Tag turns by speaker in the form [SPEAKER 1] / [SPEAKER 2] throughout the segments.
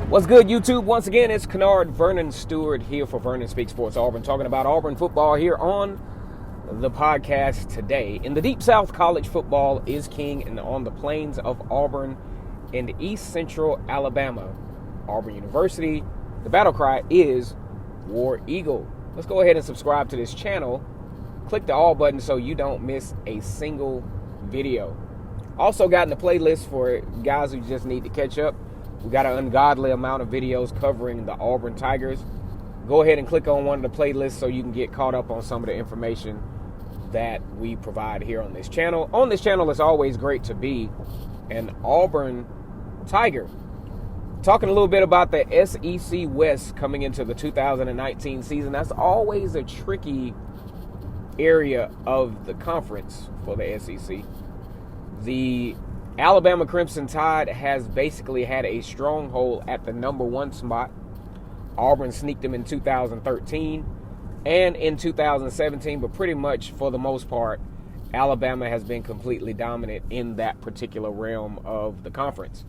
[SPEAKER 1] What's good, YouTube? Once again, it's Kennard Vernon Stewart here for Vernon Speaks Sports Auburn, talking about Auburn football here on the podcast today. In the Deep South, college football is king, and on the plains of Auburn in East Central Alabama, Auburn University, the battle cry is War Eagle. Let's go ahead and subscribe to this channel. Click the all button so you don't miss a single video. Also got in the playlist for guys who just need to catch up. We got an ungodly amount of videos covering the Auburn Tigers. Go ahead and click on one of the playlists so you can get caught up on some of the information that we provide here on this channel. On this channel, it's always great to be an Auburn Tiger. Talking a little bit about the SEC West coming into the 2019 season. That's always a tricky area of the conference for the SEC. The Alabama Crimson Tide has basically had a stronghold at the number one spot. Auburn sneaked them in 2013 and in 2017, but pretty much for the most part, Alabama has been completely dominant in that particular realm of the conference.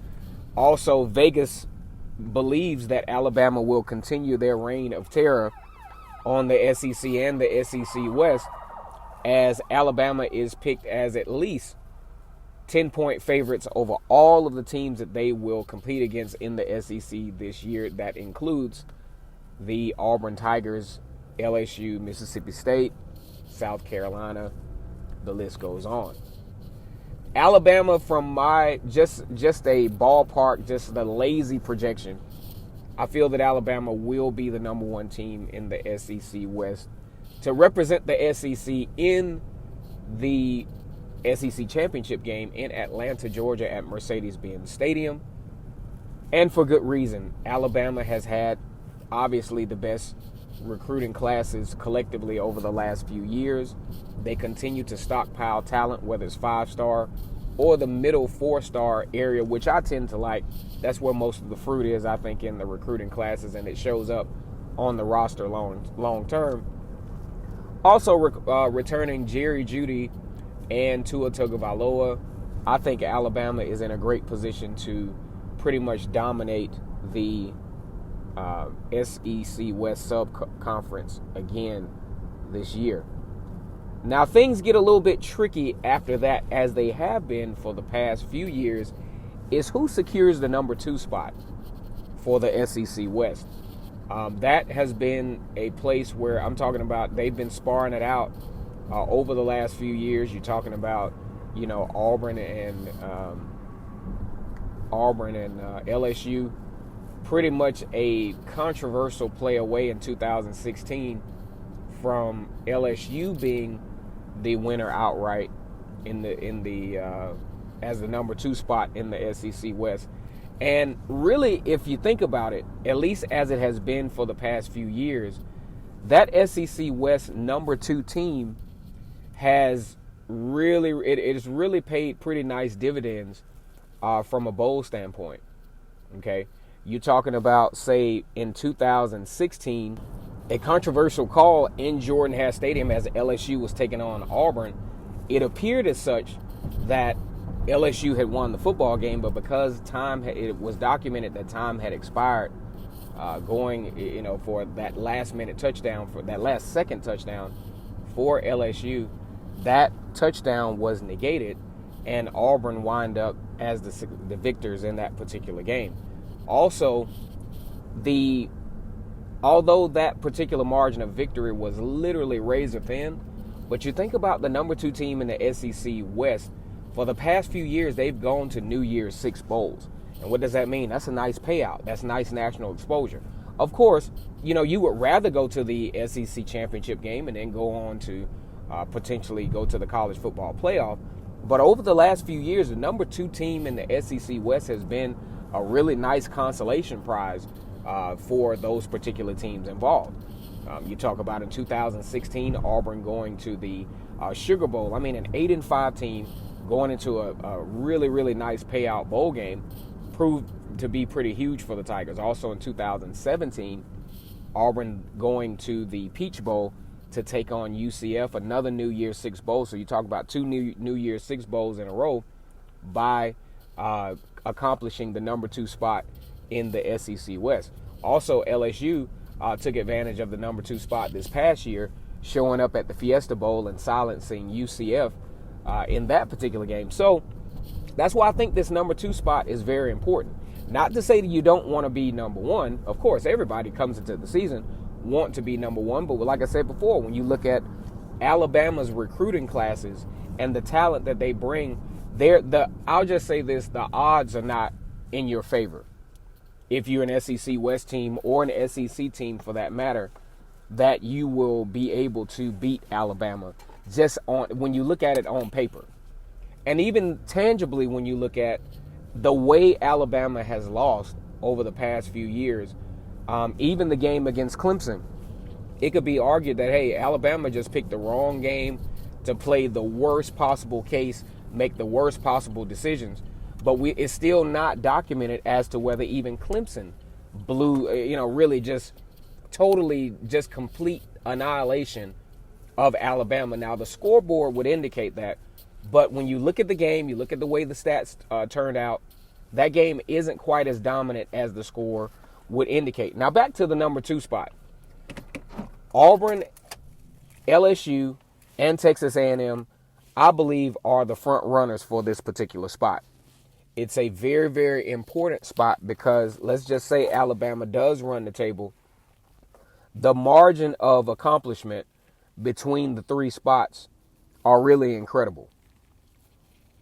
[SPEAKER 1] Also, Vegas believes that Alabama will continue their reign of terror on the SEC and the SEC West, as Alabama is picked as at least 10-point favorites over all of the teams that they will compete against in the SEC this year. That includes the Auburn Tigers, LSU, Mississippi State, South Carolina. The list goes on. Alabama, from my just a ballpark, just the lazy projection, I feel that Alabama will be the number one team in the SEC West to represent the SEC in the SEC championship game in Atlanta, Georgia at Mercedes-Benz Stadium. And for good reason. Alabama has had obviously the best recruiting classes collectively over the last few years. They continue to stockpile talent, whether it's 5-star or the middle 4-star area, which I tend to like. That's where most of the fruit is, I think, in the recruiting classes, and it shows up on the roster long term. Also returning Jerry Jeudy and Tua Tagovailoa. I think Alabama is in a great position to pretty much dominate the SEC West sub-conference again this year. Now, things get a little bit tricky after that, as they have been for the past few years, is who secures the number 2 spot for the SEC West. That has been a place where I'm talking about they've been sparring it out over the last few years. You're talking about, Auburn and LSU. Pretty much a controversial play away in 2016 from LSU being the winner outright in the as the number 2 spot in the SEC West. And really, if you think about it, at least as it has been for the past few years, that SEC West number 2 team has really paid pretty nice dividends from a bowl standpoint. Okay, you're talking about, say, in 2016, a controversial call in Jordan-Hare Stadium as LSU was taking on Auburn. It appeared as such that LSU had won the football game, but because it was documented that time had expired, for that last-minute touchdown, for that last-second touchdown for LSU, that touchdown was negated, and Auburn wind up as the victors in that particular game. Also, although that particular margin of victory was literally razor thin, but you think about the number 2 team in the SEC West, for the past few years, they've gone to New Year's 6 bowls. And what does that mean? That's a nice payout. That's nice national exposure. Of course, you would rather go to the SEC championship game and then go on to potentially go to the college football playoff. But over the last few years, the number 2 team in the SEC West has been a really nice consolation prize for those particular teams involved. You talk about in 2016, Auburn going to the Sugar Bowl. I mean, an 8-5 team going into a really nice payout bowl game proved to be pretty huge for the Tigers. Also in 2017, Auburn going to the Peach Bowl to take on UCF, another New Year's Six Bowl. So you talk about 2 New Year's Six Bowls in a row by accomplishing the number 2 spot in the SEC West. Also, LSU took advantage of the number 2 spot this past year, showing up at the Fiesta Bowl and silencing UCF in that particular game. So that's why I think this number 2 spot is very important. Not to say that you don't want to be number 1. Of course, everybody comes into the season want to be number 1. But like I said before, when you look at Alabama's recruiting classes and the talent that they bring, I'll just say this, the odds are not in your favor. If you're an SEC West team or an SEC team for that matter, that you will be able to beat Alabama just when you look at it on paper. And even tangibly when you look at the way Alabama has lost over the past few years, even the game against Clemson, it could be argued that, hey, Alabama just picked the wrong game to play the worst possible case, make the worst possible decisions. But it's still not documented as to whether even Clemson blew, really just totally just complete annihilation of Alabama. Now, the scoreboard would indicate that. But when you look at the game, you look at the way the stats turned out, that game isn't quite as dominant as the score would indicate. Now, back to the number 2 spot. Auburn, LSU, and Texas A&M, I believe, are the front runners for this particular spot. It's a very, very important spot because let's just say Alabama does run the table. The margin of accomplishment between the 3 spots are really incredible.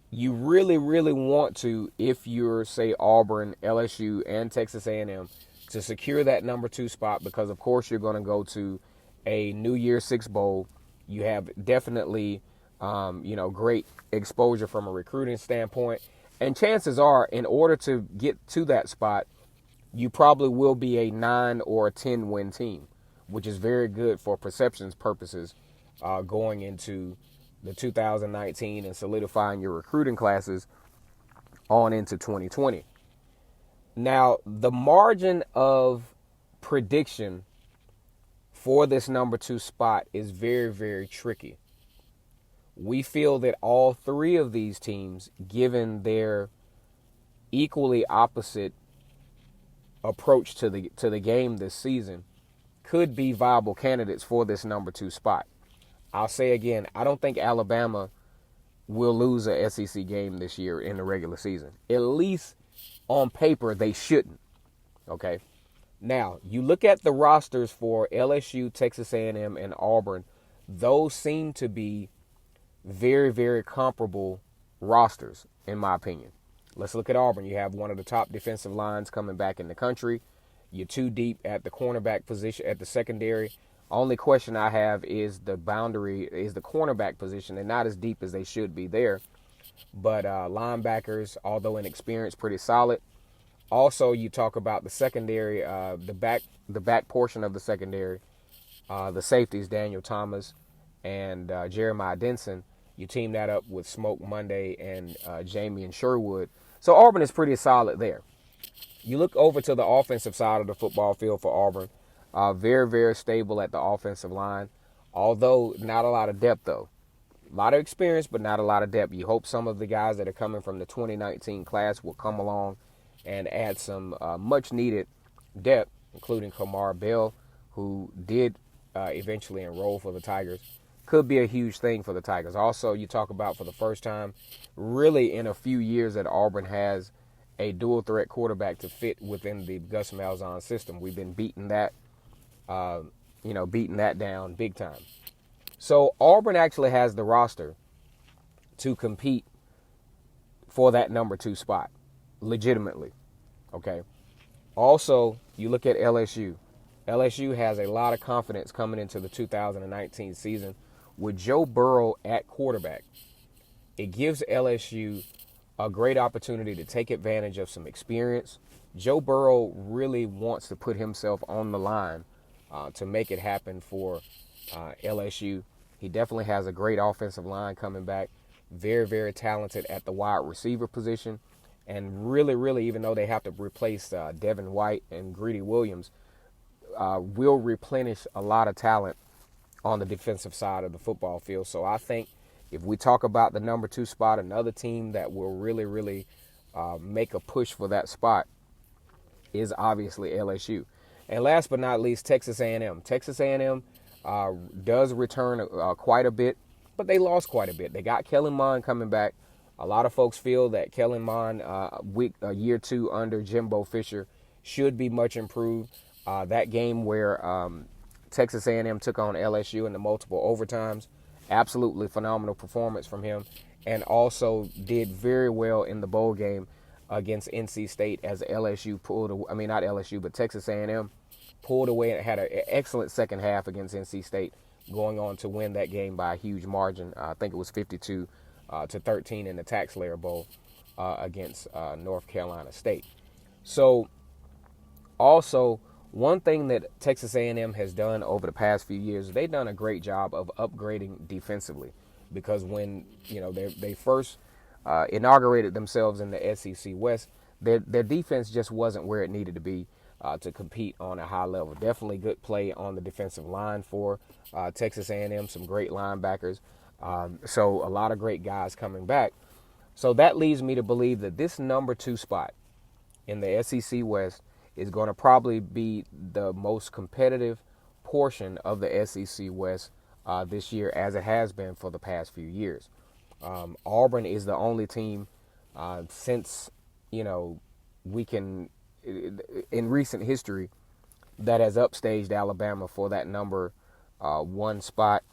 [SPEAKER 1] You really, really want to, if you're, say, Auburn, LSU, and Texas A&M, to secure that number 2 spot because, of course, you're going to go to a New Year's Six Bowl. You have definitely, great exposure from a recruiting standpoint. And chances are, in order to get to that spot, you probably will be a 9 or a 10 win team, which is very good for perceptions purposes going into the 2019 and solidifying your recruiting classes on into 2020. Now, the margin of prediction for this number 2 spot is very, very tricky. We feel that all 3 of these teams, given their equally opposite approach to the game this season, could be viable candidates for this number 2 spot. I'll say again, I don't think Alabama will lose a SEC game this year in the regular season. At least on paper, they shouldn't. Okay. Now, you look at the rosters for LSU, Texas A&M, and Auburn. Those seem to be very, very comparable rosters, in my opinion. Let's look at Auburn. You have one of the top defensive lines coming back in the country. You're 2 deep at the cornerback position, at the secondary. Only question I have is the cornerback position. They're not as deep as they should be there. But linebackers, although inexperienced, pretty solid. Also, you talk about the secondary, the back portion of the secondary, the safeties, Daniel Thomas and Jeremiah Denson. You team that up with Smoke Monday and Jamie and Sherwood. So Auburn is pretty solid there. You look over to the offensive side of the football field for Auburn. Very, very stable at the offensive line, although not a lot of depth, though. A lot of experience, but not a lot of depth. You hope some of the guys that are coming from the 2019 class will come along and add some much-needed depth, including Kamar Bell, who did eventually enroll for the Tigers. Could be a huge thing for the Tigers. Also, you talk about for the first time, really in a few years, that Auburn has a dual-threat quarterback to fit within the Gus Malzahn system. We've been beating that down big time. So Auburn actually has the roster to compete for that number 2 spot, legitimately. Okay. Also, you look at LSU. LSU has a lot of confidence coming into the 2019 season with Joe Burrow at quarterback. It gives LSU a great opportunity to take advantage of some experience. Joe Burrow really wants to put himself on the line to make it happen for LSU. He definitely has a great offensive line coming back. Very, very talented at the wide receiver position. And really, really, even though they have to replace Devin White and Greedy Williams, will replenish a lot of talent on the defensive side of the football field. So I think if we talk about the number 2 spot, another team that will really, really make a push for that spot is obviously LSU. And last but not least, Texas A&M. Texas A&M does return quite a bit, but they lost quite a bit. They got Kellen Mond coming back. A lot of folks feel that Kellen Mond, year 2 under Jimbo Fisher, should be much improved. That game where Texas A&M took on LSU in the multiple overtimes, absolutely phenomenal performance from him, and also did very well in the bowl game against NC State as LSU not LSU, but Texas A&M pulled away and had an excellent second half against NC State, going on to win that game by a huge margin. I think it was 52 to 13 in the Tax Layer Bowl against North Carolina State. So also, one thing that Texas A&M has done over the past few years, they've done a great job of upgrading defensively, because when they first inaugurated themselves in the SEC West, their defense just wasn't where it needed to be to compete on a high level. Definitely good play on the defensive line for Texas A&M, some great linebackers. So a lot of great guys coming back. So that leads me to believe that this number 2 spot in the SEC West is going to probably be the most competitive portion of the SEC West this year, as it has been for the past few years. Auburn is the only team since, we can, in recent history, that has upstaged Alabama for that number 1 spot,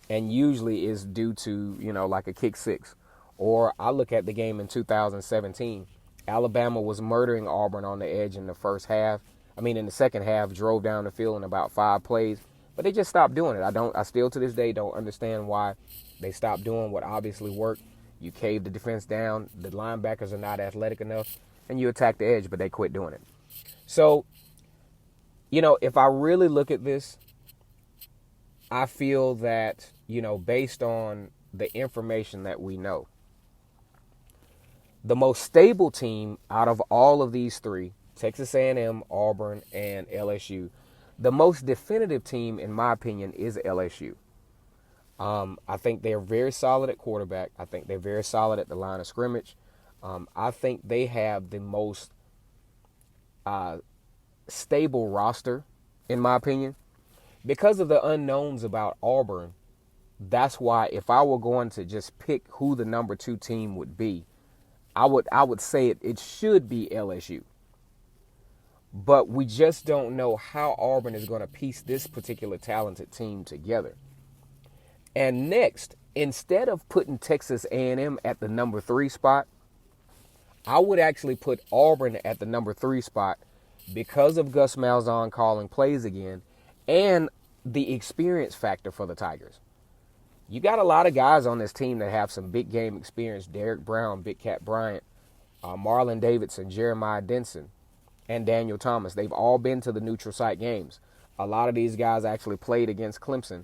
[SPEAKER 1] and usually is due to, like a kick six. Or I look at the game in 2017. Alabama was murdering Auburn on the edge in the in the second half, drove down the field in about 5 plays, but they just stopped doing it. I still to this day don't understand why they stopped doing what obviously worked. You cave the defense down, the linebackers are not athletic enough, and you attack the edge, but they quit doing it. So, if I really look at this, I feel that, based on the information that we know, the most stable team out of all of these 3, Texas A&M, Auburn, and LSU, the most definitive team, in my opinion, is LSU. I think they're very solid at quarterback. I think they're very solid at the line of scrimmage. I think they have the most stable roster, in my opinion. Because of the unknowns about Auburn, that's why if I were going to just pick who the number 2 team would be, I would say it should be LSU. But we just don't know how Auburn is going to piece this particular talented team together. And next, instead of putting Texas A&M at the number 3 spot, I would actually put Auburn at the number 3 spot because of Gus Malzahn calling plays again and the experience factor for the Tigers. You got a lot of guys on this team that have some big game experience. Derek Brown, Big Cat Bryant, Marlon Davidson, Jeremiah Denson, and Daniel Thomas. They've all been to the neutral site games. A lot of these guys actually played against Clemson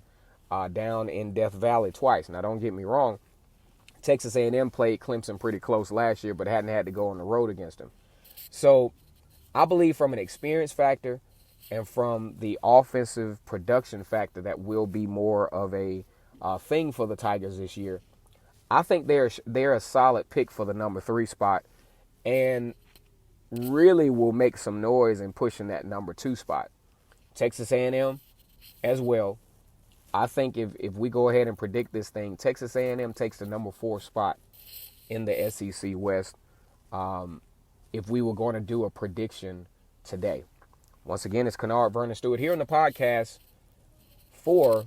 [SPEAKER 1] down in Death Valley twice. Now, don't get me wrong. Texas A&M played Clemson pretty close last year, but hadn't had to go on the road against them. So I believe from an experience factor and from the offensive production factor that will be more of a thing for the Tigers this year, I think they're a solid pick for the number 3 spot and really will make some noise in pushing that number 2 spot. Texas A&M as well. I think if we go ahead and predict this thing, Texas A&M takes the number 4 spot in the SEC West if we were going to do a prediction today. Once again, it's Kennard Vernon Stewart here on the podcast for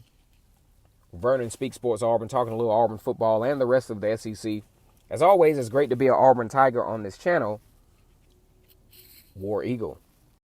[SPEAKER 1] Vernon Speaks Sports Auburn, talking a little Auburn football and the rest of the SEC. As always, it's great to be an Auburn Tiger on this channel. War Eagle.